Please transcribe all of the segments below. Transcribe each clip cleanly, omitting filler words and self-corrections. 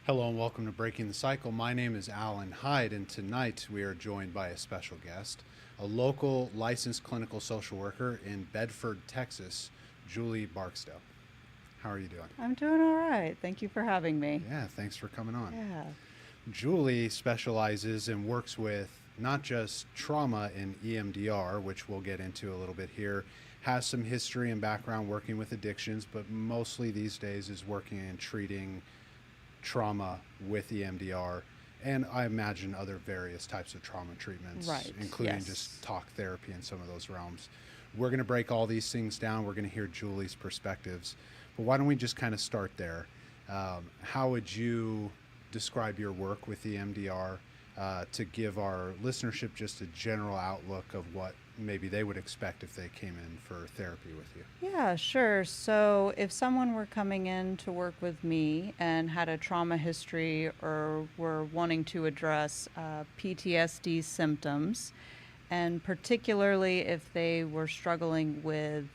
Hello and welcome to Breaking the Cycle. My name is Alan Hyde, and tonight we are joined by a special guest, a local licensed clinical social worker in Bedford, Texas, Julie Barksdale. How are you doing? I'm doing all right. Thank you for having me. Yeah, thanks for coming on. Yeah. Julie specializes and works with not just trauma in EMDR, which we'll get into a little bit here, has some history and background working with addictions, but mostly these days is working and treating trauma with EMDR, and I imagine other various types of trauma treatments, Right. including Yes. just talk therapy in some of those realms. We're going to break all these things down. We're going to hear Julie's perspectives, but why don't we just kind of start there? How would you describe your work with EMDR to give our listenership just a general outlook of what maybe they would expect if they came in for therapy with you? Yeah, sure. So if someone were coming in to work with me and had a trauma history or were wanting to address PTSD symptoms, and particularly if they were struggling with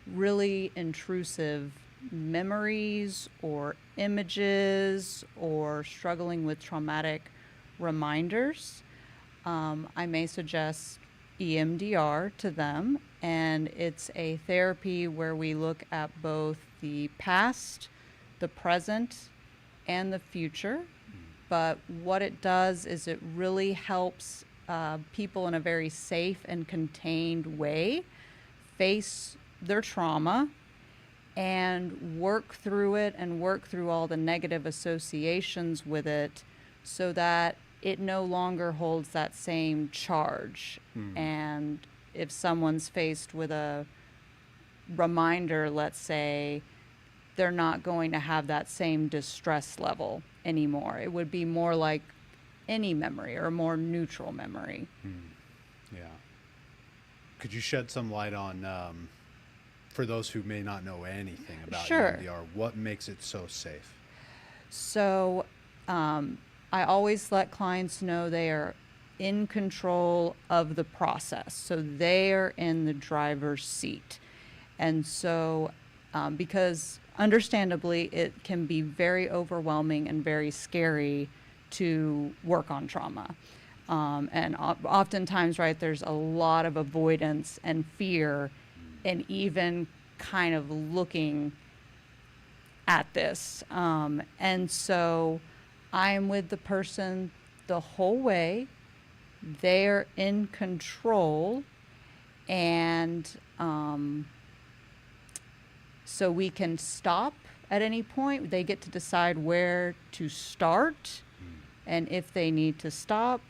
really intrusive memories or images or struggling with traumatic reminders, I may suggest EMDR to them, and it's a therapy where we look at both the past, the present, and the future. But what it does is it really helps people in a very safe and contained way face their trauma and work through it and work through all the negative associations with it so that it no longer holds that same charge. And if someone's faced with a reminder, let's say, they're not going to have that same distress level anymore. It would be more like any memory or a more neutral memory. Yeah. Could you shed some light on, for those who may not know anything about Sure. EMDR, what makes it so safe? So I always let clients know they are in control of the process. So they are in the driver's seat. And so, because understandably, it can be very overwhelming and very scary to work on trauma. And oftentimes, right, there's a lot of avoidance and fear and even kind of looking at this. And so I'm with the person the whole way. They're in control. And so we can stop at any point. They get to decide where to start. And if they need to stop,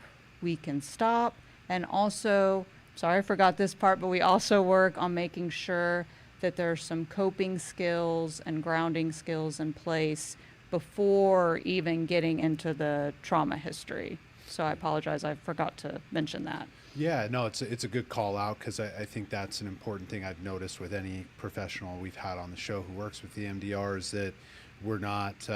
we can stop. And also, sorry, I forgot this part, but we also work on making sure that there's some coping skills and grounding skills in place before even getting into the trauma history. So I apologize, I forgot to mention that. Yeah, no, it's a good call out, because I think that's an important thing I've noticed with any professional we've had on the show who works with EMDR is that we're not,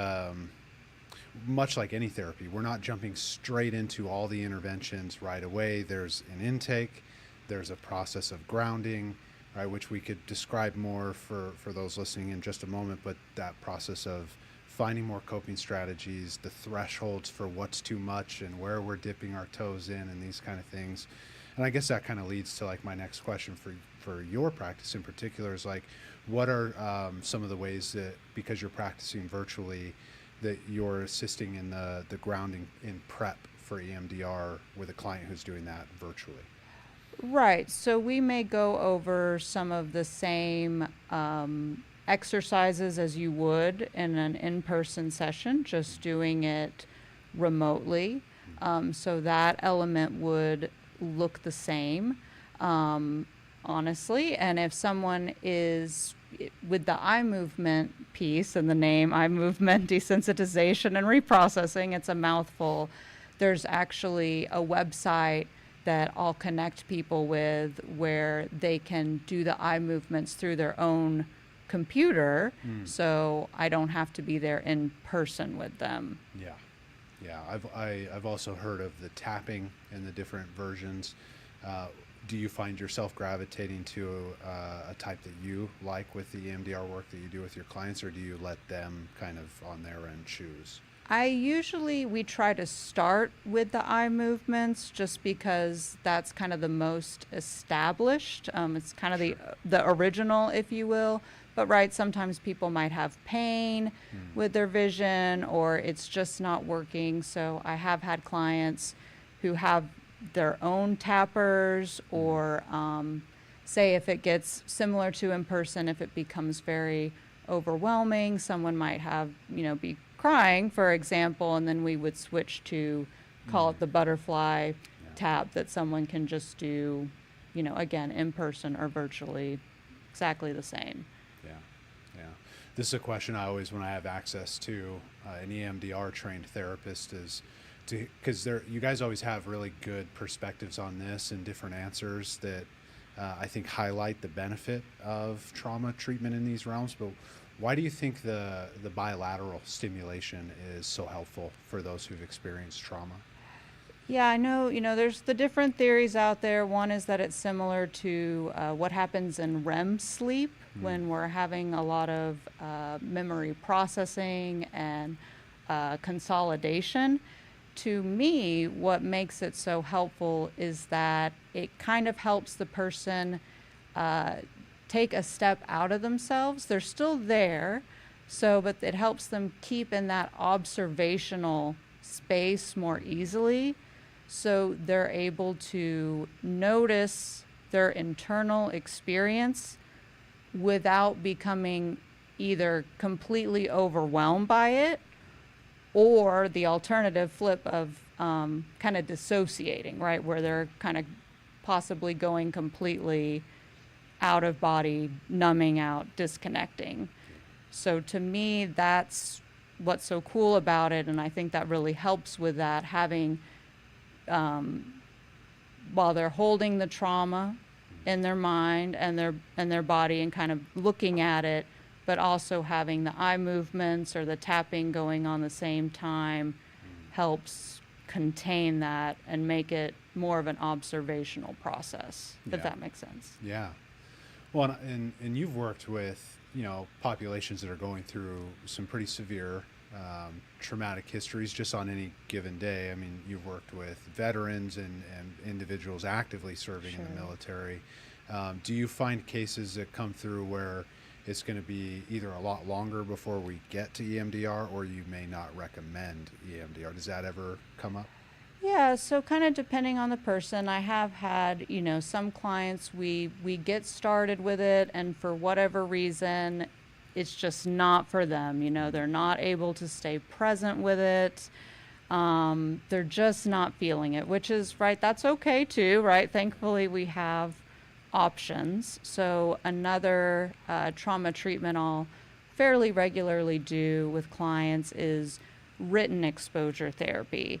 much like any therapy, we're not jumping straight into all the interventions right away. There's an intake, there's a process of grounding, right, which we could describe more for those listening in just a moment, but that process of finding more coping strategies, the thresholds for what's too much and where we're dipping our toes in and these kind of things. And I guess that kind of leads to like my next question for your practice in particular is like, what are some of the ways that, because you're practicing virtually, that you're assisting in the grounding in prep for EMDR with a client who's doing that virtually? Right. So we may go over some of the same exercises as you would in an in-person session, just doing it remotely. So that element would look the same, honestly. And if someone is with the eye movement piece and the name eye movement desensitization and reprocessing, it's a mouthful. There's actually a website that I'll connect people with where they can do the eye movements through their own computer, so I don't have to be there in person with them. Yeah. I've also heard of the tapping and the different versions. Do you find yourself gravitating to a type that you like with the EMDR work that you do with your clients, or do you let them kind of on their end choose? We try to start with the eye movements just because that's kind of the most established. It's kind of the original, if you will. But right, sometimes people might have pain with their vision, or it's just not working. So I have had clients who have their own tappers, or say if it gets similar to in person, if it becomes very overwhelming, someone might have, be crying, for example, and then we would switch to call it the butterfly tap that someone can just do, again, in person or virtually, exactly the same. Yeah, yeah. This is a question I always, when I have access to an EMDR trained therapist, is because you guys always have really good perspectives on this and different answers that I think highlight the benefit of trauma treatment in these realms. But why do you think the bilateral stimulation is so helpful for those who've experienced trauma? Yeah, I know, there's the different theories out there. One is that it's similar to what happens in REM sleep when we're having a lot of memory processing and consolidation. To me, what makes it so helpful is that it kind of helps the person take a step out of themselves. They're still there, but it helps them keep in that observational space more easily. So they're able to notice their internal experience without becoming either completely overwhelmed by it, or the alternative flip of kind of dissociating, right? Where they're kind of possibly going completely out of body, numbing out, disconnecting. So to me, that's what's so cool about it. And I think that really helps with that, having, while they're holding the trauma in their mind and their body and kind of looking at it, but also having the eye movements or the tapping going on the same time helps contain that and make it more of an observational process, if that makes sense. Yeah. Well, and you've worked with, populations that are going through some pretty severe traumatic histories just on any given day. I mean, you've worked with veterans and individuals actively serving in the military. Do you find cases that come through where it's going to be either a lot longer before we get to EMDR, or you may not recommend EMDR? Does that ever come up? Yeah, so kind of depending on the person. I have had, some clients, we get started with it, and for whatever reason, it's just not for them. They're not able to stay present with it. They're just not feeling it, which is, right, that's okay too, right? Thankfully, we have options. So another trauma treatment I'll fairly regularly do with clients is written exposure therapy.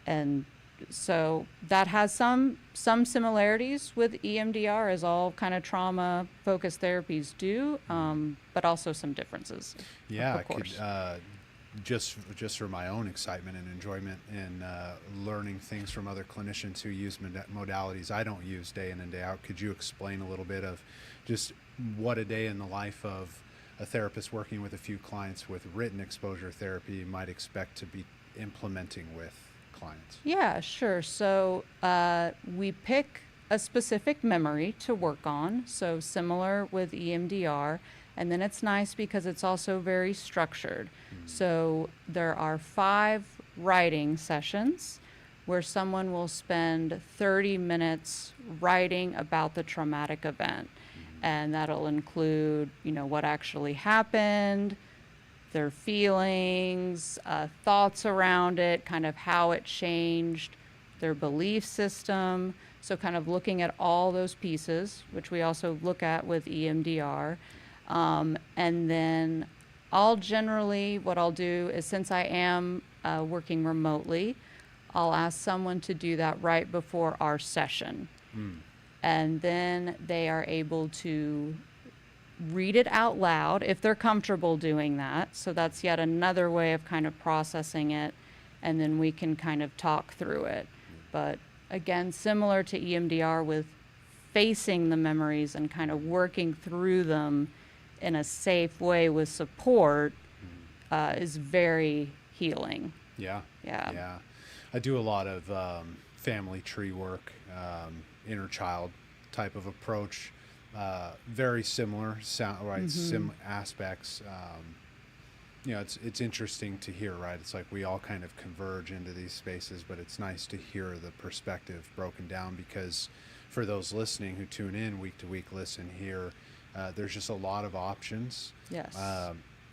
And so that has some similarities with EMDR, as all kind of trauma focused therapies do, but also some differences. Yeah, of course. I could, just for my own excitement and enjoyment in learning things from other clinicians who use modalities I don't use day in and day out, could you explain a little bit of just what a day in the life of a therapist working with a few clients with written exposure therapy might expect to be implementing with clients? Yeah, sure. So we pick a specific memory to work on, so similar with EMDR. And then it's nice because it's also very structured. So there are 5 writing sessions where someone will spend 30 minutes writing about the traumatic event. And that'll include, what actually happened, their feelings, thoughts around it, kind of how it changed their belief system. So kind of looking at all those pieces, which we also look at with EMDR. And then what I'll do is, since I am working remotely, I'll ask someone to do that right before our session. And then they are able to read it out loud if they're comfortable doing that. So that's yet another way of kind of processing it. And then we can kind of talk through it. But again, similar to EMDR, with facing the memories and kind of working through them in a safe way with support is very healing. Yeah. Yeah. Yeah. I do a lot of family tree work, inner child type of approach. Very similar sound, right? Mm-hmm. Aspects. It's interesting to hear, right? It's like we all kind of converge into these spaces, but it's nice to hear the perspective broken down because for those listening who tune in week to week, listen here, there's just a lot of options. Yes.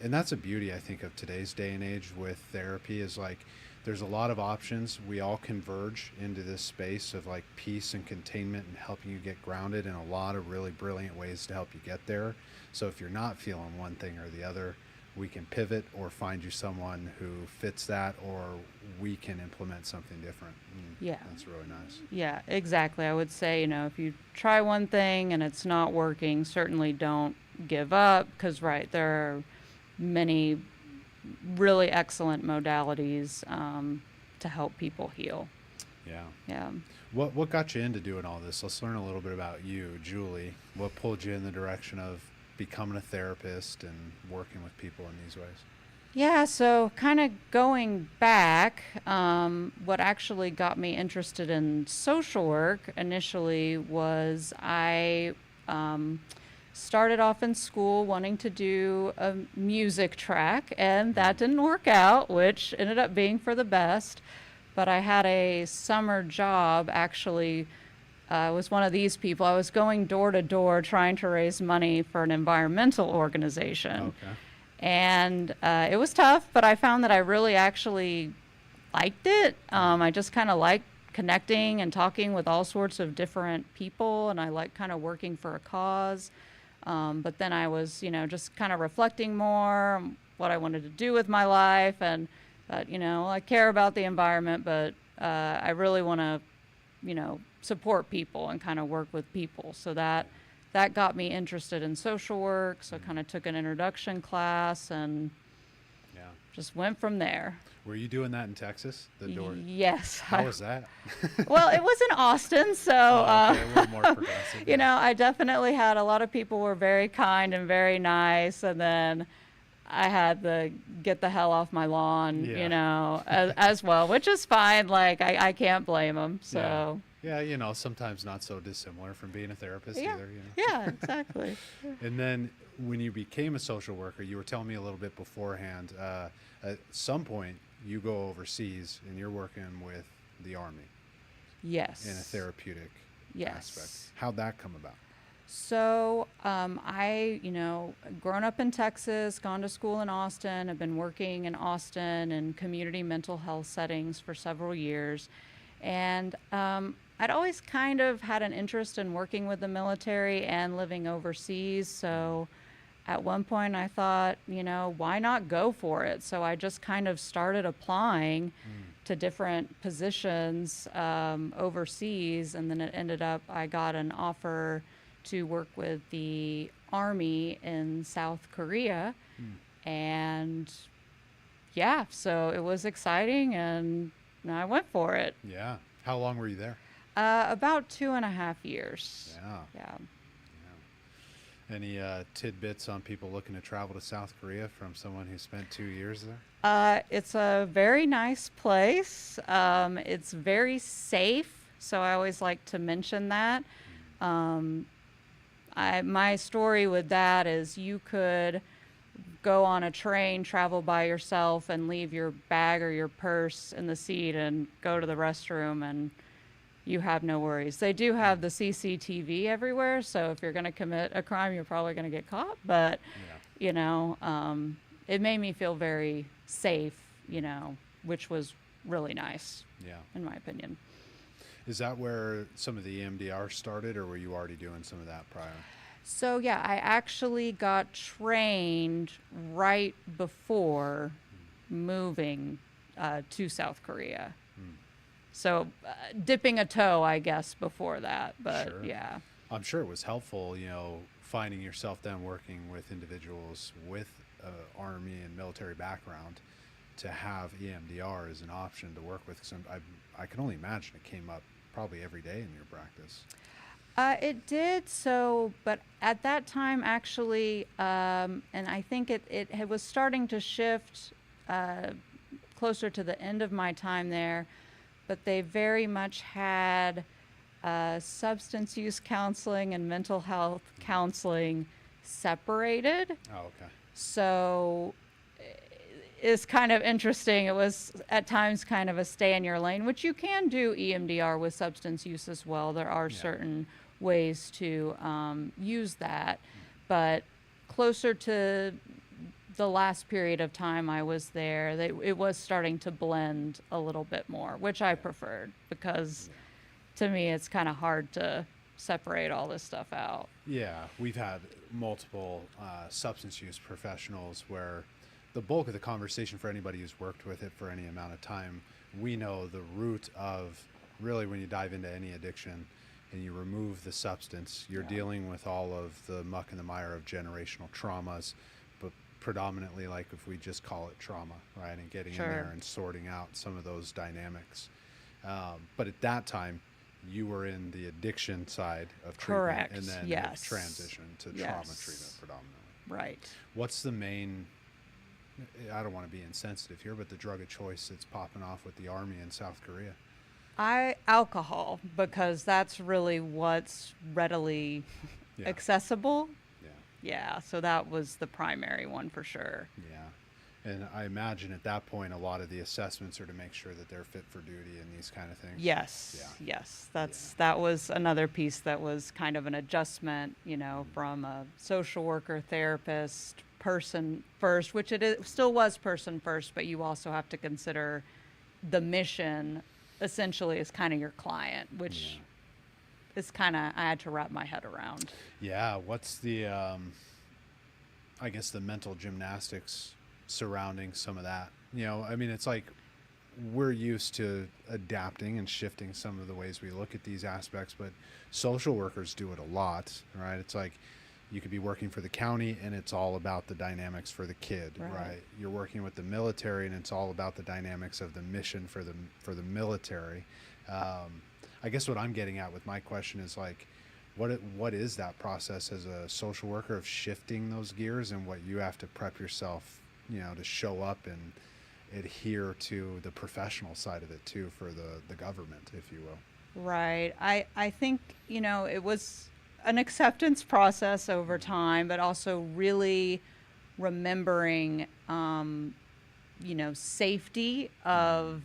And that's a beauty, I think, of today's day and age with therapy is like there's a lot of options. We all converge into this space of like peace and containment and helping you get grounded in a lot of really brilliant ways to help you get there. So if you're not feeling one thing or the other, we can pivot or find you someone who fits that, or we can implement something different. Yeah. That's really nice. Yeah, exactly. I would say, if you try one thing and it's not working, certainly don't give up because, right, there are many really excellent modalities to help people heal. Yeah. Yeah. What got you into doing all this? Let's learn a little bit about you, Julie. What pulled you in the direction of becoming a therapist and working with people in these ways? Yeah, so kind of going back, what actually got me interested in social work initially was I started off in school wanting to do a music track, and that didn't work out, which ended up being for the best. But I had a summer job actually. I was one of these people. I was going door to door trying to raise money for an environmental organization. Okay. And it was tough, but I found that I really actually liked it. I just kind of liked connecting and talking with all sorts of different people, and I liked kind of working for a cause. But then I was, just kind of reflecting more on what I wanted to do with my life, and that, I care about the environment, but I really want to, support people and kind of work with people. So that got me interested in social work. So I kind of took an introduction class and just went from there. Were you doing that in Texas? The door. Yes. How was that? Well, it was in Austin, so okay, a little more progressive. I definitely had a lot of people were very kind and very nice, and then I had to get the hell off my lawn, as well, which is fine. Like I can't blame them. So. Yeah, sometimes not so dissimilar from being a therapist either. Yeah, exactly. And then when you became a social worker, you were telling me a little bit beforehand, at some point you go overseas and you're working with the Army. Yes. In a therapeutic aspect. How'd that come about? So I, grown up in Texas, gone to school in Austin. I've been working in Austin in community mental health settings for several years. And I'd always kind of had an interest in working with the military and living overseas. So at one point I thought, why not go for it? So I just kind of started applying to different positions overseas. And then it ended up, I got an offer to work with the Army in South Korea. And so it was exciting and I went for it. Yeah. How long were you there? About 2.5 years. Yeah. Any tidbits on people looking to travel to South Korea from someone who spent 2 years there? It's a very nice place. It's very safe, so I always like to mention that. My story with that is you could go on a train, travel by yourself, and leave your bag or your purse in the seat and go to the restroom, and you have no worries. They do have the CCTV everywhere, so if you're going to commit a crime, you're probably going to get caught. But, it made me feel very safe, which was really nice, in my opinion. Is that where some of the EMDR started, or were you already doing some of that prior? So, I actually got trained right before moving to South Korea. So dipping a toe, I guess, before that. But, Sure. yeah. I'm sure it was helpful, finding yourself then working with individuals with Army and military background to have EMDR as an option to work with. 'Cause I can only imagine it came up probably every day in your practice. It did. So, but at that time, actually, and I think it was starting to shift closer to the end of my time there, but they very much had substance use counseling and mental health counseling separated. Oh, okay. So it's kind of interesting. It was at times kind of a stay in your lane, which you can do EMDR with substance use as well. There are certain ways to use that, but closer to the last period of time I was there, it was starting to blend a little bit more, which I preferred, because to me it's kind of hard to separate all this stuff out. Yeah, we've had multiple substance use professionals where the bulk of the conversation, for anybody who's worked with it for any amount of time, we know the root of really, when you dive into any addiction and you remove the substance, you're dealing with all of the muck and the mire of generational traumas, but predominantly, like, if we just call it trauma, right, and getting in there and sorting out some of those dynamics. But at that time, you were in the addiction side of treatment. Correct. And then Yes. transitioned to trauma treatment predominantly. Right. What's the main, I don't want to be insensitive here, but the drug of choice that's popping off with the Army in South Korea? Alcohol, because that's really what's readily accessible. Yeah, so that was the primary one for sure. Yeah. And I imagine at that point, a lot of the assessments are to make sure that they're fit for duty and these kind of things. Yes. That was another piece that was kind of an adjustment, from a social worker, therapist, person first, which still was person first, but you also have to consider the mission essentially is kind of your client, which is kind of, I had to wrap my head around. Yeah. What's the, I guess, the mental gymnastics surrounding some of that? I mean, it's like we're used to adapting and shifting some of the ways we look at these aspects, but social workers do it a lot, right? It's like you could be working for the county and it's all about the dynamics for the kid, right? You're working with the military and it's all about the dynamics of the mission for the military. I guess what I'm getting at with my question is, like, what is that process as a social worker of shifting those gears, and what you have to prep yourself, to show up and adhere to the professional side of it too, for the government, if you will. Right. I think, it was an acceptance process over time, but also really remembering, safety of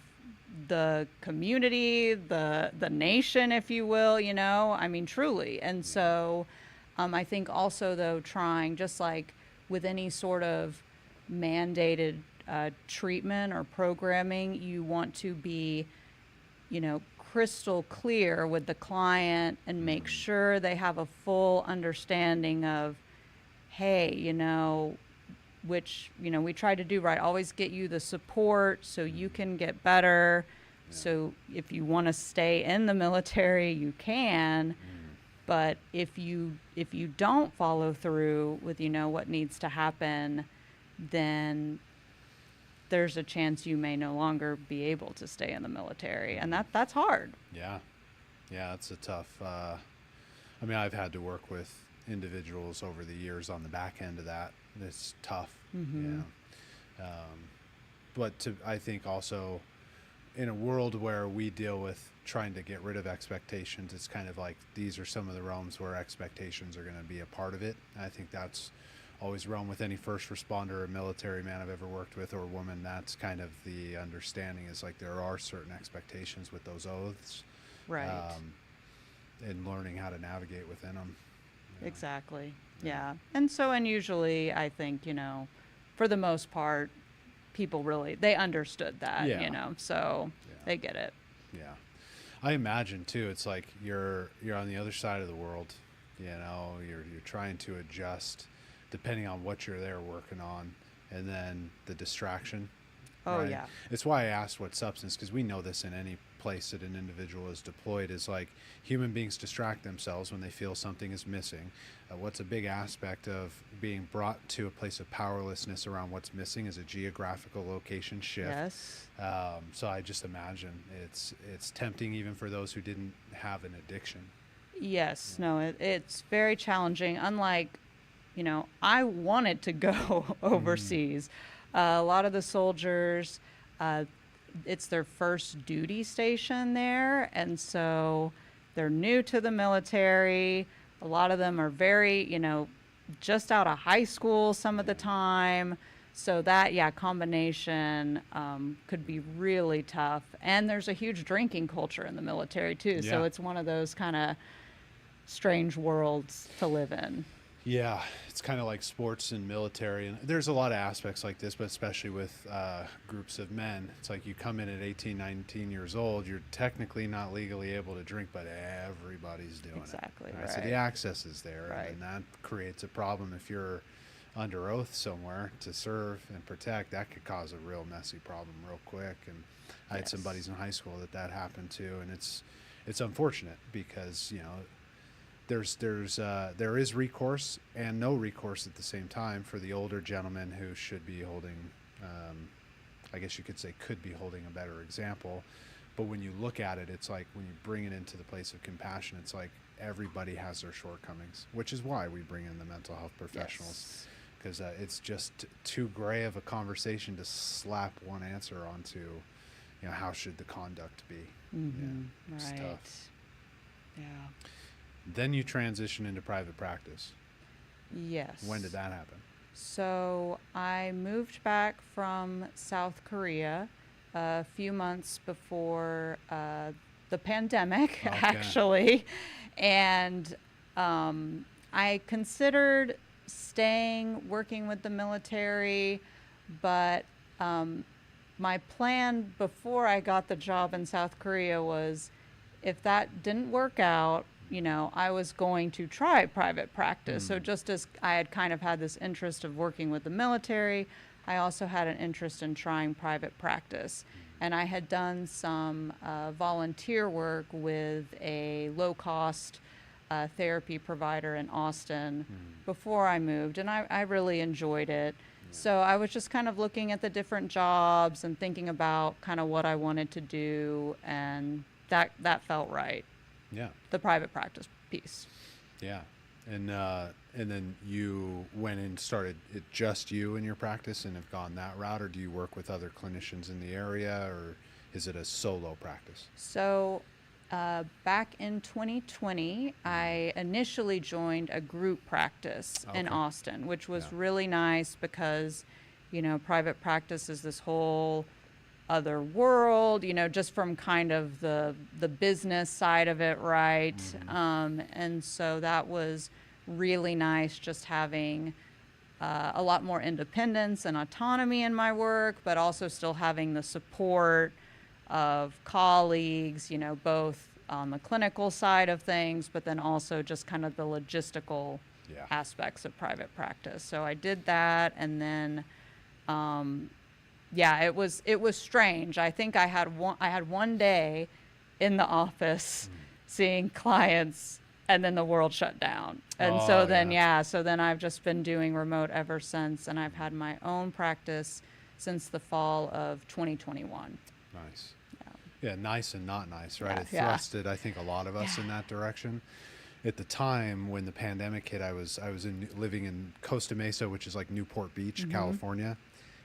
the community, the nation, if you will, I mean, truly. And so I think also, though, trying, just like with any sort of mandated treatment or programming, you want to be, crystal clear with the client and make sure they have a full understanding of, hey, which, we try to do, right? Always get you the support so you can get better. So if you want to stay in the military, you can. But if you don't follow through with, what needs to happen, then there's a chance you may no longer be able to stay in the military. And that's hard. Yeah. Yeah, it's a tough, I mean, I've had to work with individuals over the years on the back end of that. It's tough. But I think also, in a world where we deal with trying to get rid of expectations, it's kind of like these are some of the realms where expectations are going to be a part of it. And I think that's always realm with any first responder or military man I've ever worked with, or woman. That's kind of the understanding, is like there are certain expectations with those oaths, right? And learning how to navigate within them. Exactly. Yeah. And usually I think, for the most part, people really, they understood that, so they get it. Yeah. I imagine too, it's like you're on the other side of the world, you're trying to adjust depending on what you're there working on, and then the distraction. Oh, right? yeah. It's why I asked what substance, because we know this in any place that an individual is deployed, is like human beings distract themselves when they feel something is missing. What's a big aspect of being brought to a place of powerlessness around what's missing is a geographical location shift. Yes. So I just imagine it's tempting even for those who didn't have an addiction. Yes. No, it's very challenging. Unlike, I wanted to go overseas. A lot of the soldiers uh, it's their first duty station there, and so they're new to the military. A lot of them are very, just out of high school some of the time. So that, yeah, combination could be really tough. And there's a huge drinking culture in the military too. So Yeah. it's one of those kind of strange worlds to live in. Yeah, it's kind of like sports and military, and there's a lot of aspects like this, but especially with groups of men. It's like you come in at 18, 19 years old, you're technically not legally able to drink, but everybody's doing Exactly, it. right. So the access is there, Right. and that creates a problem if you're under oath somewhere to serve and protect. That could cause a real messy problem real quick. And I had some Yes. buddies in high school that happened to, and it's unfortunate because there is recourse and no recourse at the same time for the older gentleman who should be holding, I guess you could say, could be holding a better example. But when you look at it, it's like when you bring it into the place of compassion, it's like everybody has their shortcomings, which is why we bring in the mental health professionals, because it's just too gray of a conversation to slap one answer onto, how should the conduct be. It's Right. tough. Yeah. Then you transition into private practice. Yes. When did that happen? So I moved back from South Korea a few months before the pandemic, Okay. actually. And I considered working with the military, but my plan before I got the job in South Korea was if that didn't work out, I was going to try private practice. So just as I had kind of had this interest of working with the military, I also had an interest in trying private practice. And I had done some volunteer work with a low-cost therapy provider in Austin before I moved, and I really enjoyed it. So I was just kind of looking at the different jobs and thinking about kind of what I wanted to do, and that felt right. Yeah. The private practice piece. Yeah. And then you went and started it just you in your practice and have gone that route, or do you work with other clinicians in the area, or is it a solo practice? So back in 2020, I initially joined a group practice in Okay. Austin, which was Yeah. really nice because, private practice is this whole other world, just from kind of the business side of it, right? And so that was really nice, just having a lot more independence and autonomy in my work, but also still having the support of colleagues, both on the clinical side of things, but then also just kind of the logistical Yeah. aspects of private practice. So I did that, and then yeah, it was strange. I think I had one day in the office seeing clients, and then the world shut down. And Oh, so then yeah. so then I've just been doing remote ever since, and I've had my own practice since the fall of 2021. Nice. Yeah. Yeah, nice and not nice, right? Yeah, It yeah. thrusted, I think, a lot of us in that direction. At the time when the pandemic hit, I was living in Costa Mesa, which is like Newport Beach, California.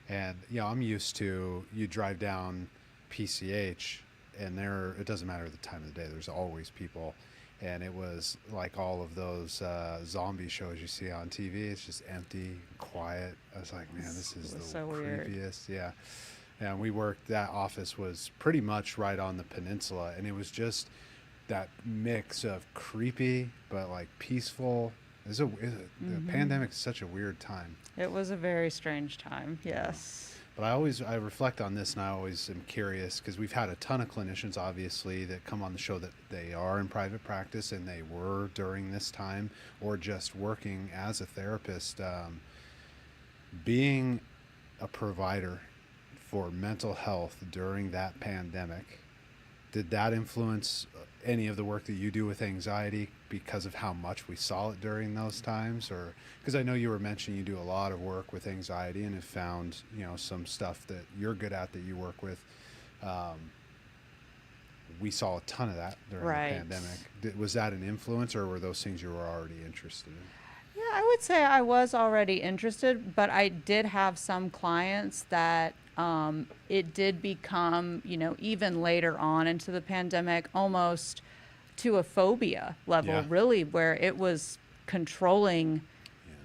And I'm used to, you drive down PCH and it doesn't matter the time of the day, there's always people. And it was like all of those zombie shows you see on TV. It's just empty, quiet. I was like, man, this is It was the so weird. creepiest. Yeah. And that office was pretty much right on the peninsula. And it was just that mix of creepy, but like peaceful. The pandemic is such a weird time. It was a very strange time. Yes. But I reflect on this, and I always am curious because we've had a ton of clinicians, obviously, that come on the show that they are in private practice and they were during this time, or just working as a therapist. Being a provider for mental health during that pandemic, did that influence any of the work that you do with anxiety because of how much we saw it during those times? Or because I know you were mentioning you do a lot of work with anxiety and have found some stuff that you're good at that you work with. We saw a ton of that during Right. the pandemic. Was that an influence, or were those things you were already interested in? Yeah, I would say I was already interested, but I did have some clients that It did become, even later on into the pandemic, almost to a phobia level, Yeah. really, where it was controlling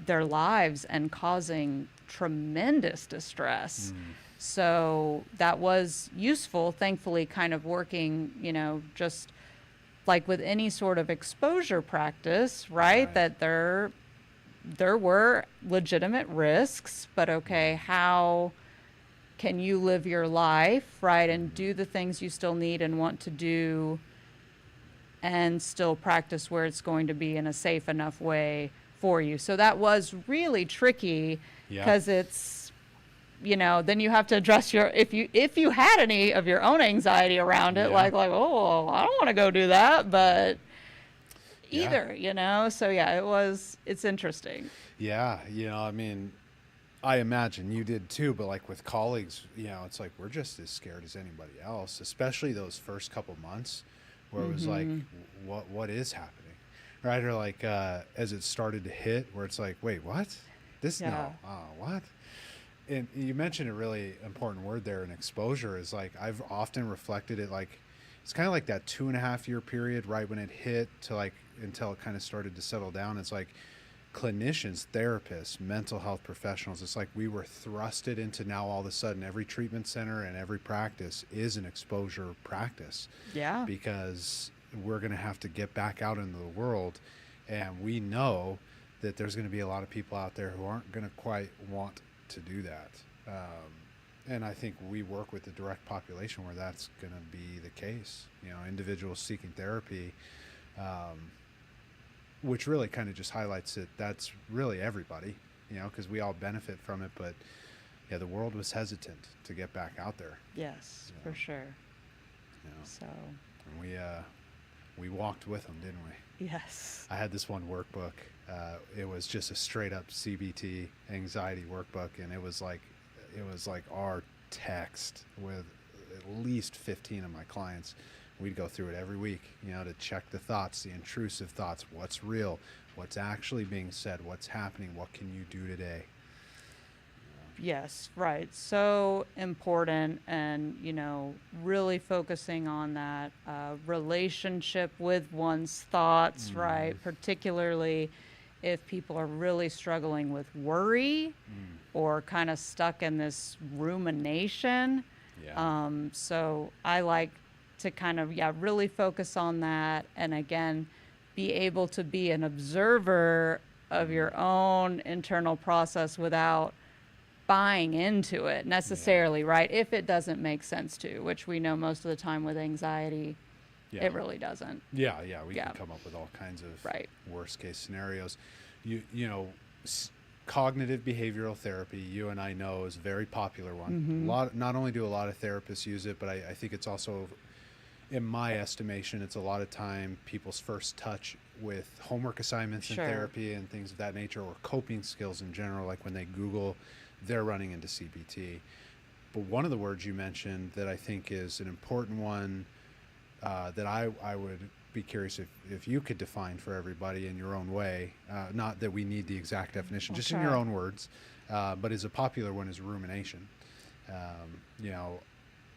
their lives and causing tremendous distress. So that was useful, thankfully, kind of working, just like with any sort of exposure practice, right? Right. That there were legitimate risks, but okay, how can you live your life, right, and do the things you still need and want to do and still practice where it's going to be in a safe enough way for you. So that was really tricky Yeah. because it's, then you have to address if you had any of your own anxiety around it, Yeah. like, oh, I don't want to go do that, but Yeah. either. So yeah, it's interesting. Yeah. I mean, I imagine you did too, but like with colleagues, it's like we're just as scared as anybody else, especially those first couple months where it was like, what is happening? Right. Or like, as it started to hit where it's like, wait, what? Yeah. What? And you mentioned a really important word there, and exposure is like, I've often reflected it like, it's kind of like that 2.5 year period, right when it hit to like, until it kind of started to settle down. It's like clinicians, therapists, mental health professionals, it's like we were thrusted into now all of a sudden every treatment center and every practice is an exposure practice. Yeah. Because we're going to have to get back out into the world, and we know that there's going to be a lot of people out there who aren't going to quite want to do that. And I think we work with the direct population where that's going to be the case. Individuals seeking therapy, which really kind of just highlights that that's really everybody, because we all benefit from it. But yeah, the world was hesitant to get back out there. Yes, Yeah. for sure. So And we walked with them, didn't we? yes. I had this one workbook. It was just a straight up CBT anxiety workbook, and it was like our text with at least 15 of my clients. We'd go through it every week, to check the thoughts, the intrusive thoughts, what's real, what's actually being said, what's happening, what can you do today? Yes, right. So important, and really focusing on that relationship with one's thoughts, right? Particularly if people are really struggling with worry or kind of stuck in this rumination. Yeah. So I like to kind of really focus on that, and again, be able to be an observer of your own internal process without buying into it necessarily, right? If it doesn't make sense to, which we know most of the time with anxiety, Yeah. it really doesn't. We Yeah. can come up with all kinds of Right. worst case scenarios. Cognitive behavioral therapy, you and I know, is a very popular one. Not only do a lot of therapists use it, but I think it's also, in my estimation, it's a lot of time people's first touch with homework assignments and Sure. therapy and things of that nature, or coping skills in general. Like when they Google, they're running into CBT. But one of the words you mentioned that I think is an important one, that I would be curious if you could define for everybody in your own way, not that we need the exact definition, just in your Okay. own words, but is a popular one, is rumination.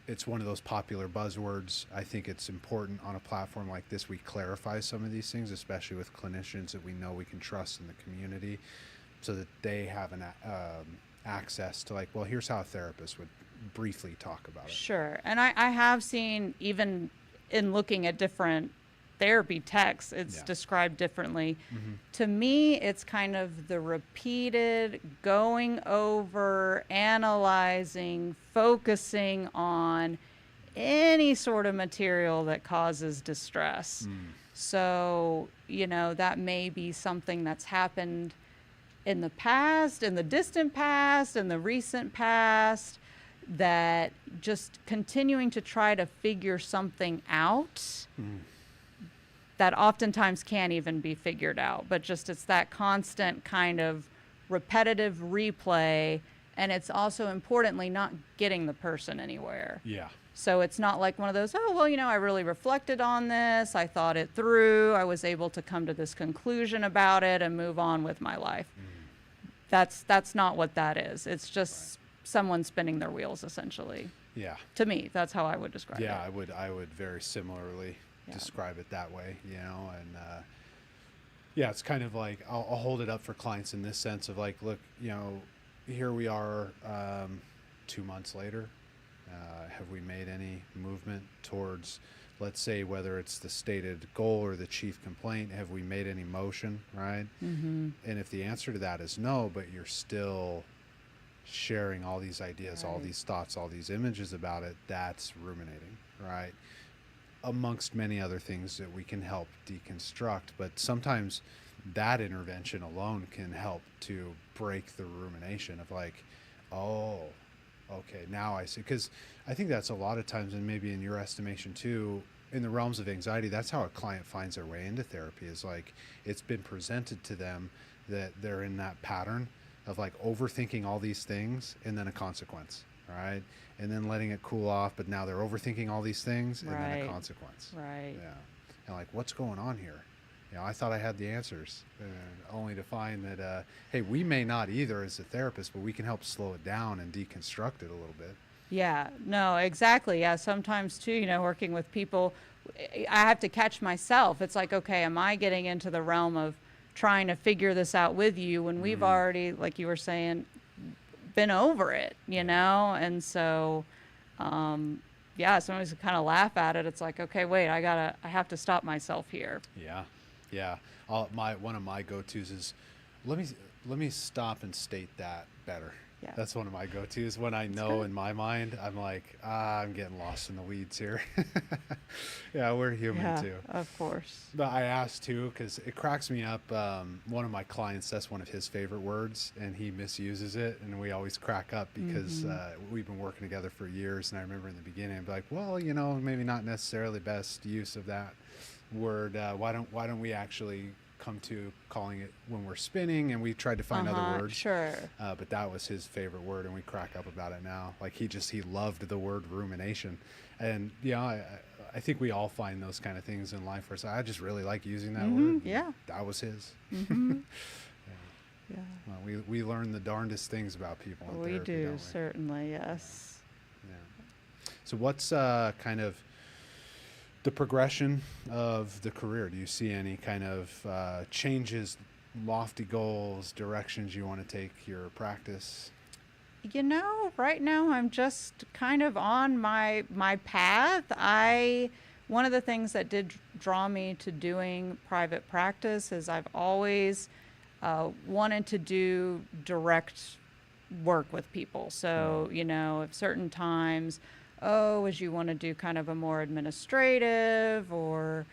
It's one of those popular buzzwords. I think it's important on a platform like this we clarify some of these things, especially with clinicians that we know we can trust in the community, so that they have an access to, like, well, here's how a therapist would briefly talk about it. Sure. And I have seen, even in looking at different therapy texts, it's Yeah. described differently. To me, it's kind of the repeated going over, analyzing, focusing on any sort of material that causes distress. So, that may be something that's happened in the past, in the distant past, in the recent past, that just continuing to try to figure something out that oftentimes can't even be figured out, but just it's that constant kind of repetitive replay, and it's also importantly not getting the person anywhere. Yeah. So it's not like one of those, oh, well, I really reflected on this, I thought it through, I was able to come to this conclusion about it and move on with my life. That's not what that is. It's just someone spinning their wheels, essentially. Yeah. To me, that's how I would describe Yeah, it. I would very similarly Yeah. describe it that way, you know, and yeah, it's kind of like I'll hold it up for clients in this sense of like, look, you know, here we are 2 months later. Have we made any movement towards, let's say, whether it's the stated goal or the chief complaint? Have we made any motion, right? Mm-hmm. And if the answer to that is no, but you're still sharing all these ideas, all Right. these thoughts, all these images about it, that's ruminating, right? Amongst many other things that we can help deconstruct, but sometimes that intervention alone can help to break the rumination of like, oh, okay, now I see. Because I think that's a lot of times, and maybe in your estimation too, in the realms of anxiety, that's how a client finds their way into therapy, is like it's been presented to them that they're in that pattern of like overthinking all these things and then a consequence, right? And then letting it cool off, but now they're overthinking all these things and then a Right. consequence. Right. Yeah. And like, what's going on here? You know, I thought I had the answers, only to find that, hey, we may not either as a therapist, but we can help slow it down and deconstruct it a little bit. Yeah, no, exactly. Yeah, sometimes too, working with people, I have to catch myself. It's like, okay, am I getting into the realm of trying to figure this out with you when we've already, like you were saying, been over it, And so, yeah, sometimes I kind of laugh at it. It's like, okay, wait, I have to stop myself here. Yeah. Yeah. One of my go-tos is let me stop and state that better. Yeah. That's one of my go-tos when I know in my mind, I'm like, I'm getting lost in the weeds here. Yeah, we're human Yeah, too. of course. But I asked too, because it cracks me up. One of my clients, that's one of his favorite words, and he misuses it, and we always crack up because we've been working together for years. And I remember in the beginning, I'd be like, well, maybe not necessarily best use of that word. Why don't we actually come to calling it when we're spinning? And we tried to find other words. Sure. But that was his favorite word, and we crack up about it now. Like he loved the word rumination, and I think we all find those kind of things in life where I just really like using that word. Yeah. That was his. Yeah. Well, we learn the darndest things about people in We therapy, do, don't we? certainly, yes. Yeah. So what's kind of the progression of the career? Do you see any kind of changes, lofty goals, directions you want to take your practice? Right now I'm just kind of on my path. One of the things that did draw me to doing private practice is I've always wanted to do direct work with people. So, if certain times, as you want to do kind of a more administrative or,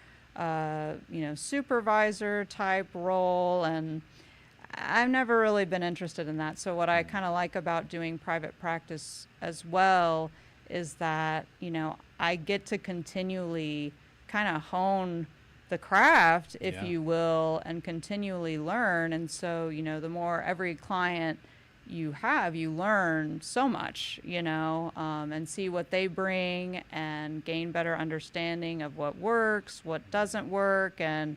supervisor type role, and I've never really been interested in that. So what I kind of like about doing private practice as well is that, I get to continually kind of hone the craft, if Yeah. you will, and continually learn. And so, the more every client you have, you learn so much, and see what they bring and gain better understanding of what works, what doesn't work. And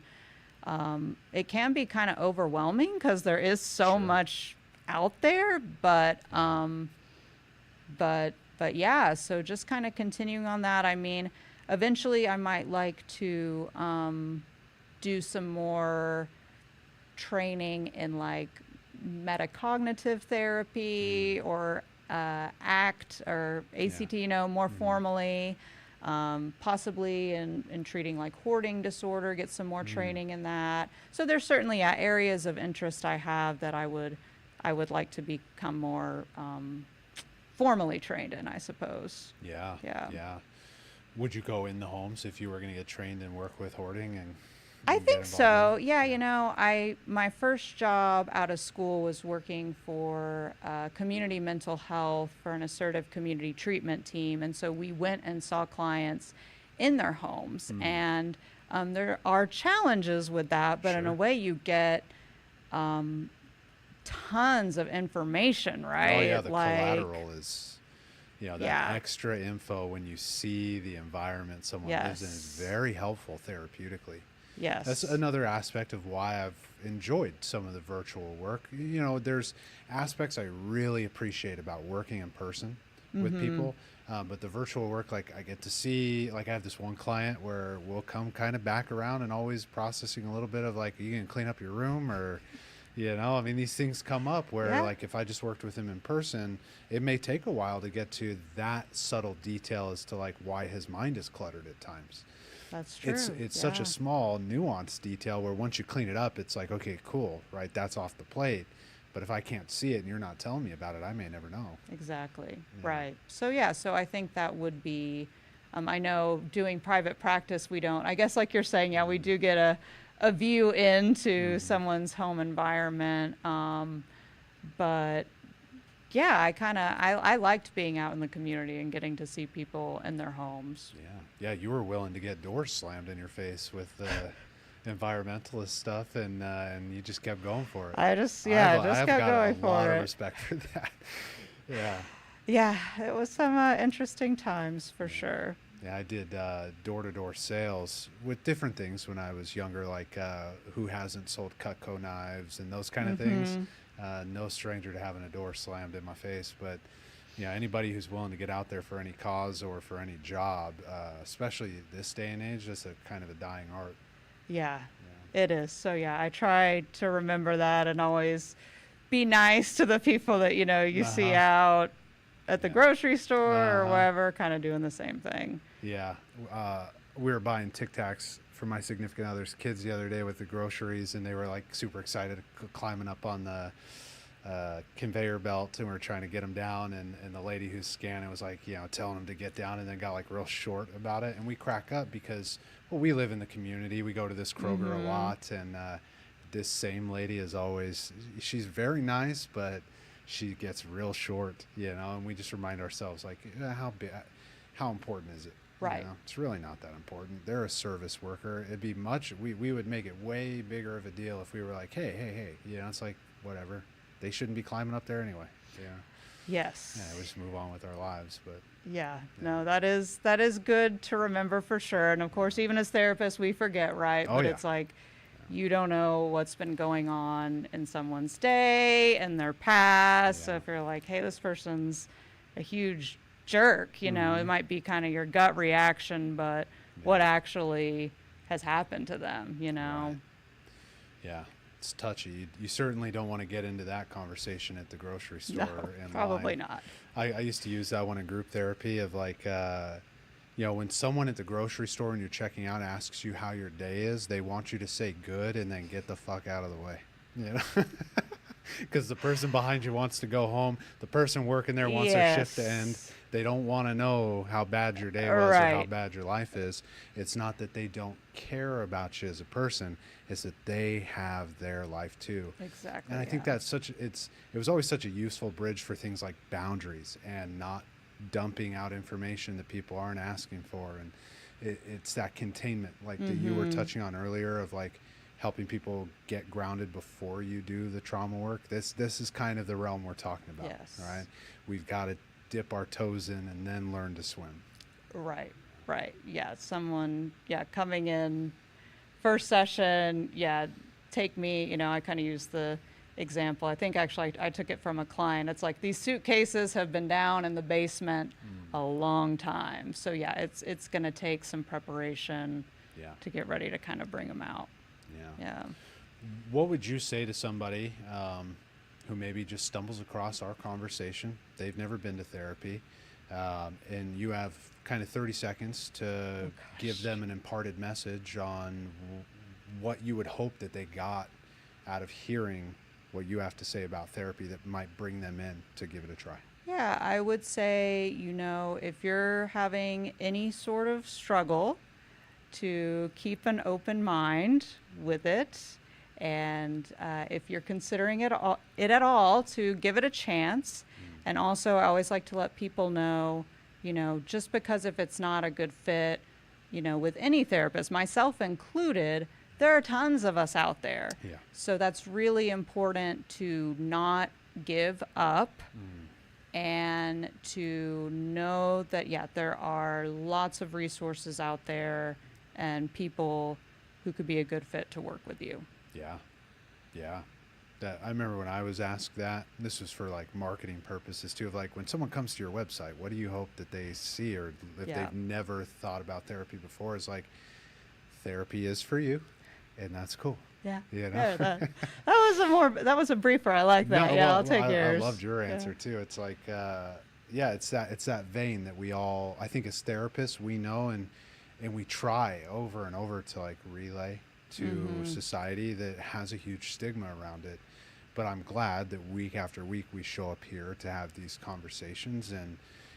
it can be kind of overwhelming because there is so Sure. much out there, but yeah, so just kind of continuing on that. I mean, eventually I might like to do some more training in like metacognitive therapy or ACT or ACT, more formally. Possibly in treating like hoarding disorder, get some more training in that. So there's certainly areas of interest I have that I would like to become more formally trained in, I suppose. Yeah. Yeah. Yeah. Would you go in the homes if you were going to get trained and work with hoarding and I get think involved so. in it? Yeah, my first job out of school was working for community mental health for an assertive community treatment team, and so we went and saw clients in their homes, and there are challenges with that, but in a Sure. way you get tons of information, right? Oh yeah, the collateral is, that Yeah. extra info when you see the environment someone lives in is Yes. very helpful therapeutically. That's Yes. another aspect of why I've enjoyed some of the virtual work. You know, there's aspects I really appreciate about working in person with Mm-hmm. people. But the virtual work, like I get to see, like I have this one client where we'll come kind of back around and always processing a little bit of like, are you can clean up your room or, you know, I mean, these things come up where Yeah, like if I just worked with him in person, it may take a while to get to that subtle detail as to like why his mind is cluttered at times. that's it's true. it's such a Yeah, small nuanced detail where once you clean it up it's like okay cool right that's off the plate, but if I can't see it and you're not telling me about it I may never know. exactly. Yeah. Right. So yeah, so I think that would be, I know doing private practice, we don't, I guess like you're saying, yeah, we do get a view into Mm-hmm. someone's home environment. But yeah, I liked being out in the community and getting to see people in their homes. Yeah, you were willing to get doors slammed in your face with environmentalist stuff and you just kept going for it. I just I've kept got a going lot for of it. respect for that. Yeah. Yeah, it was some interesting times for Yeah. sure. Yeah, I did door-to-door sales with different things when I was younger, like who hasn't sold Cutco knives and those kind of things. Mm-hmm. No stranger to having a door slammed in my face, but you know anybody who's willing to get out there for any cause or for any job, especially this day and age, that's a kind of a dying art. Yeah, it is. So yeah, I try to remember that and always be nice to the people that, you Uh see huh. out at the Yeah. grocery store Uh or huh. wherever, kind of doing the same thing. Yeah. We were buying Tic Tacs for my significant other's kids the other day with the groceries, and they were like super excited, climbing up on the conveyor belt, and we were trying to get them down. And the lady who's scanning was like, you know, telling them to get down, and then got like real short about it. And we crack up because, well, we live in the community. We go to this Kroger a Mm-hmm. lot, and this same lady is always, she's very nice, but she gets real short, you know. And we just remind ourselves, like, how important is it? You Right. know, it's really not that important. They're a service worker. It'd be we would make it way bigger of a deal if we were like, hey, you know, it's like, whatever. They shouldn't be climbing up there anyway. Yeah. Yeah, we Yes. just move on with our lives. But Yeah. yeah. No, that is good to remember for sure. And of course, even as therapists, we forget, right? Oh, But yeah. it's like you don't know what's been going on in someone's day and their past. So Yeah. if you're like, hey, this person's a huge jerk, it Mm-hmm. might be kind of your gut reaction, but what Yeah. actually has happened to them? Right. Yeah. It's touchy. You certainly don't want to get into that conversation at the grocery No, store in probably line. not. I used to use that one in group therapy of like, you know, when someone at the grocery store and you're checking out asks you how your day is, they want you to say good and then get the fuck out of the way. You know? Because the person behind you wants to go home. The person working there wants their shift to end. Yes. They don't want to know how bad your day was or how Right. bad your life is. It's not that they don't care about you as a person. It's that they have their life too. Exactly. And I think Yeah. that's it was always such a useful bridge for things like boundaries and not dumping out information that people aren't asking for. And it's that containment like that you were Mm-hmm. touching on earlier of like helping people get grounded before you do the trauma work. This is kind of the realm we're talking about, Yes. right? We've got to dip our toes in and then learn to swim. Right, right. Yeah, someone, coming in first session, take me, I kind of use the example. I think actually I took it from a client. It's like these suitcases have been down in the basement a long time. So yeah, it's going to take some preparation Yeah. to get ready to kind of bring them out. Yeah. Yeah. What would you say to somebody who maybe just stumbles across our conversation? They've never been to therapy, and you have kind of 30 seconds to give them an imparted message on what you would hope that they got out of hearing what you have to say about therapy that might bring them in to give it a try. Yeah, I would say, if you're having any sort of struggle, to keep an open mind with it. And if you're considering it at all, to give it a chance. And also, I always like to let people know, just because if it's not a good fit, with any therapist, myself included, there are tons of us out there. Yeah. So that's really important to not give up and to know that, there are lots of resources out there and people who could be a good fit to work with you. Yeah. Yeah. That I remember when I was asked that, this was for like marketing purposes too, of like when someone comes to your website, what do you hope that they see? Or if Yeah. they've never thought about therapy before, is like, therapy is for you, and that's cool. Yeah. You know? Yeah, that was a briefer. I like that. No, Yeah, well, I'll take I yours. loved your Yeah. answer too. It's like, yeah, it's that vein that we all, I think as therapists, we know, and we try over and over to like relay to society that has a huge stigma around it. But I'm glad that week after week we show up here to have these conversations, and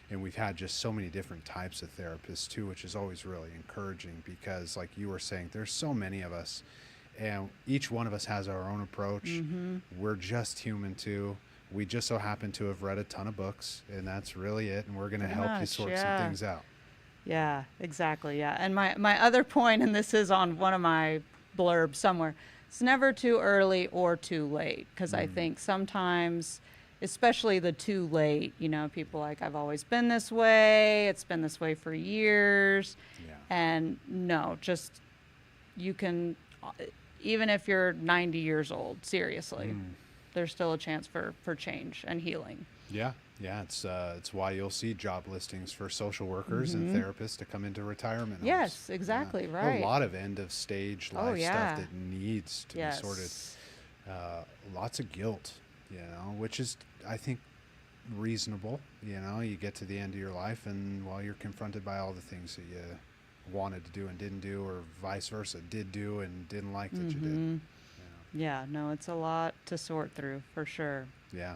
we've had just so many different types of therapists too, which is always really encouraging, because like you were saying, there's so many of us, and each one of us has our own approach. We're just human too. We just so happen to have read a ton of books, and that's really it. And we're going to Pretty help you much, sort yeah. some things out. Yeah, exactly. Yeah. And my other point, and this is on one of my blurbs somewhere, it's never too early or too late. Because I think sometimes, especially the too late, people like, I've always been this way. It's been this way for years. Yeah. And no, just, you can, even if you're 90 years old, seriously, there's still a chance for change and healing. Yeah. Yeah. It's why you'll see job listings for social workers and therapists to come into retirement homes. Yes, exactly, right. A lot of end of stage life stuff that needs to be sorted. Lots of guilt, which is, I think, reasonable. You get to the end of your life, and while you're confronted by all the things that you wanted to do and didn't do, or vice versa, did do and didn't like that you did. Yeah, no, it's a lot to sort through, for sure. Yeah.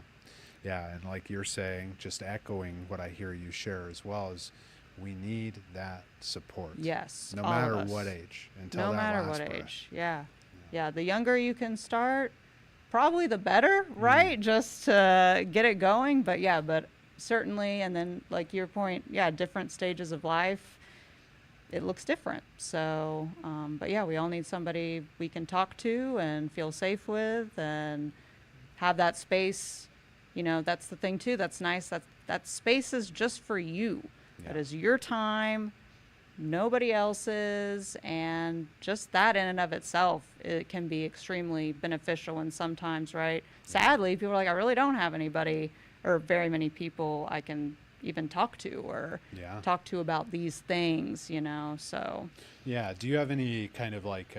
Yeah, and like you're saying, just echoing what I hear you share as well, is we need that support. Yes, no all matter of us. what age, until No that matter last what breath. age, yeah. The younger you can start, probably the better, right? Just to get it going. But certainly, and then like your point, different stages of life, it looks different. So, but we all need somebody we can talk to and feel safe with, and have that space. That's the thing too. That's nice. That space is just for you. Yeah. That is your time, nobody else's, and just that in and of itself, it can be extremely beneficial. And sometimes, right, sadly, people are like, I really don't have anybody or very many people I can even talk to or talk to about these things, so. Yeah. Do you have any kind of like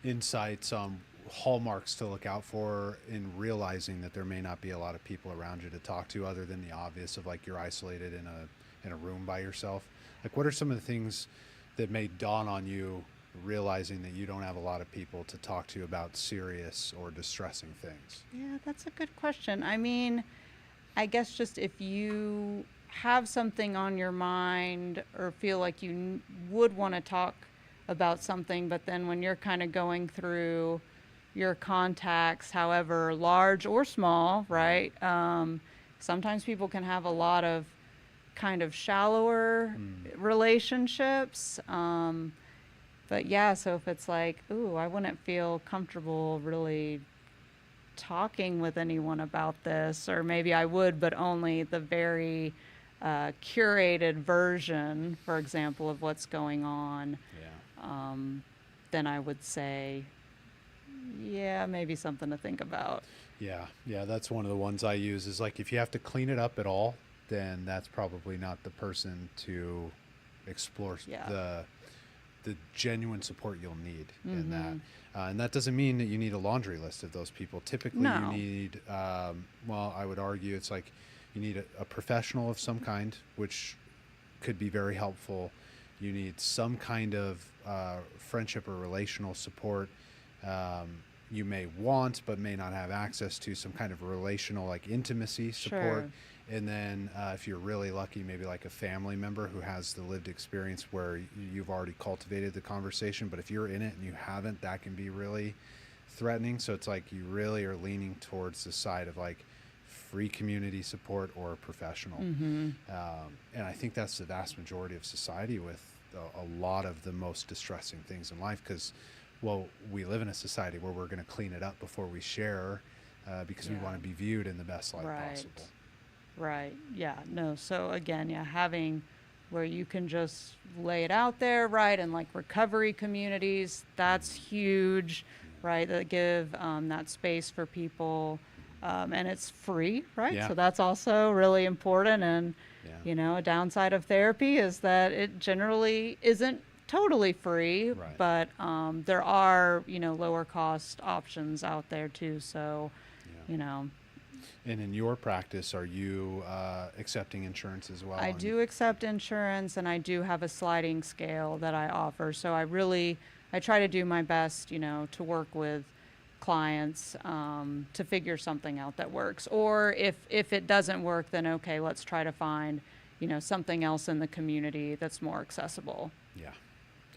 insights on hallmarks to look out for in realizing that there may not be a lot of people around you to talk to, other than the obvious of like you're isolated in a room by yourself? Like, what are some of the things that may dawn on you realizing that you don't have a lot of people to talk to about serious or distressing things? Yeah, that's a good question. I mean, I guess just if you have something on your mind or feel like you would want to talk about something, but then when you're kind of going through your contacts, however large or small, right? Sometimes people can have a lot of kind of shallower relationships. But so if it's like, ooh, I wouldn't feel comfortable really talking with anyone about this, or maybe I would, but only the very curated version, for example, of what's going on, then I would say, maybe something to think about. Yeah, that's one of the ones I use, is like, if you have to clean it up at all, then that's probably not the person to explore the genuine support you'll need in that. And that doesn't mean that you need a laundry list of those people. Typically, you need, I would argue it's like you need a professional of some kind, which could be very helpful. You need some kind of friendship or relational support. You may want, but may not have access to, some kind of relational, like intimacy support. Sure. And then if you're really lucky, maybe like a family member who has the lived experience where you've already cultivated the conversation. But if you're in it and you haven't, that can be really threatening. So it's like you really are leaning towards the side of like free community support or professional. And I think that's the vast majority of society with a lot of the most distressing things in life, because we live in a society where we're going to clean it up before we share, because we want to be viewed in the best light possible. Right. Yeah. No. So again, having where you can just lay it out there, right? And like recovery communities, that's huge, right? That give that space for people, and it's free, right? Yeah. So that's also really important. And Yeah. you know, a downside of therapy is that it generally isn't totally free, Right. but there are, you know, lower cost options out there too. So, Yeah. you know, And in your practice, are you accepting insurance as well? I And- do accept insurance, and I do have a sliding scale that I offer. So I try to do my best, you know, to work with clients to figure something out that works. Or if it doesn't work, then okay, let's try to find, you know, something else in the community that's more accessible, Yeah.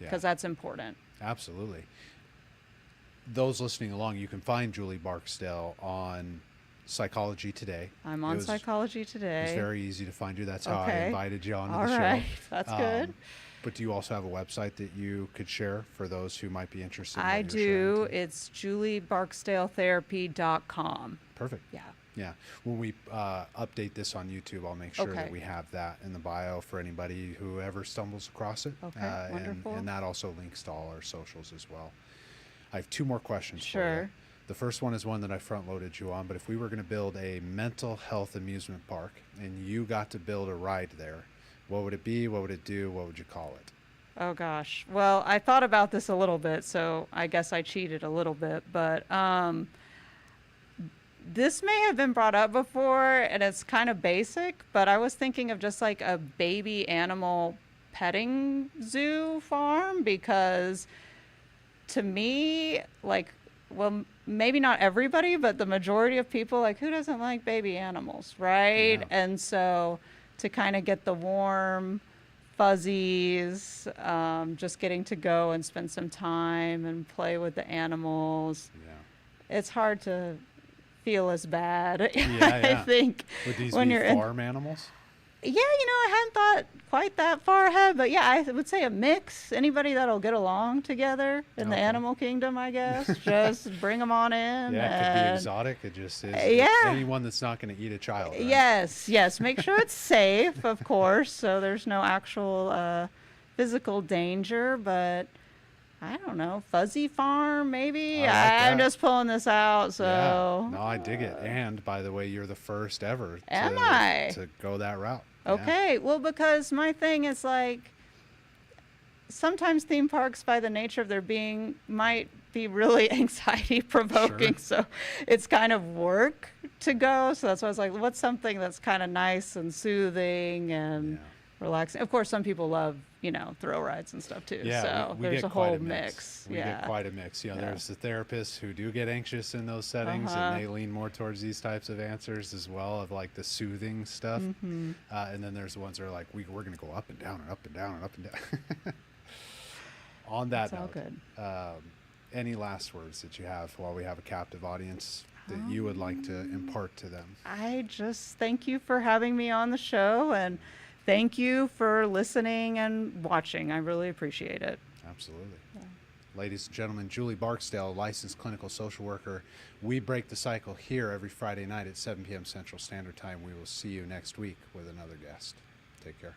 Yeah. because that's important. Absolutely. Those listening along, you can find Julie Barksdale on Psychology Today. I'm It on was- Psychology It's Today. very easy to find you. That's how I Okay. invited you onto All the show. right, that's good. But do you also have a website that you could share for those who might be interested in I what you're sharing do. too? It's juliebarksdaletherapy.com. Perfect. Yeah. Yeah. When we update this on YouTube, I'll make sure that Okay. we have that in the bio for anybody who ever stumbles across it. Okay, wonderful. And that also links to all our socials as well. I have two more questions for Sure. you. The first one is one that I front loaded you on, but if we were going to build a mental health amusement park and you got to build a ride there, what would it be? What would it do? What would you call it? Oh gosh. Well, I thought about this a little bit, so I guess I cheated a little bit, but this may have been brought up before, and it's kind of basic, but I was thinking of just like a baby animal petting zoo farm, because to me, like, well, maybe not everybody, but the majority of people, like, who doesn't like baby animals, right? Yeah. And so to kind of get the warm fuzzies, just getting to go and spend some time and play with the animals, Yeah. it's hard to feel as bad. I yeah. think Would these when be you're in, farm animals? yeah, you know, I hadn't thought quite that far ahead, but yeah, I would say a mix. Anybody that'll get along together in the Okay. animal kingdom, I guess. Just bring them on in. Yeah, it could be and- exotic. It just is. Yeah. Anyone that's not going to eat a child. Right? Yes. Make sure it's safe, of course, so there's no actual physical danger. But I don't know, fuzzy farm maybe. I like I'm that. just pulling this out. So Yeah. No, I dig it. And by the way, you're the first ever Am I? to go that route. Yeah. okay, well, because my thing is like sometimes theme parks, by the nature of their being, might be really anxiety provoking. Sure. So it's kind of work to go. So that's why I was like, what's something that's kind of nice and soothing and Yeah. relaxing? Of course, some people love, you know, thrill rides and stuff too. Yeah, So we there's get a quite whole mix. We Yeah. get quite a mix. You know, Yeah. there's the therapists who do get anxious in those settings, Uh-huh. and they lean more towards these types of answers as well, of like the soothing stuff. Mhm. And then there's the ones that are like, we're going to go up and down and up and down and up and down. On that It's all note, good. any last words that you have while we have a captive audience that you would like to impart to them? I just thank you for having me on the show, and thank you for listening and watching. I really appreciate it. Absolutely. Ladies and gentlemen, Julie Barksdale, licensed clinical social worker. We break the cycle here every Friday night at 7 p.m. Central Standard Time. We will see you next week with another guest. Take care.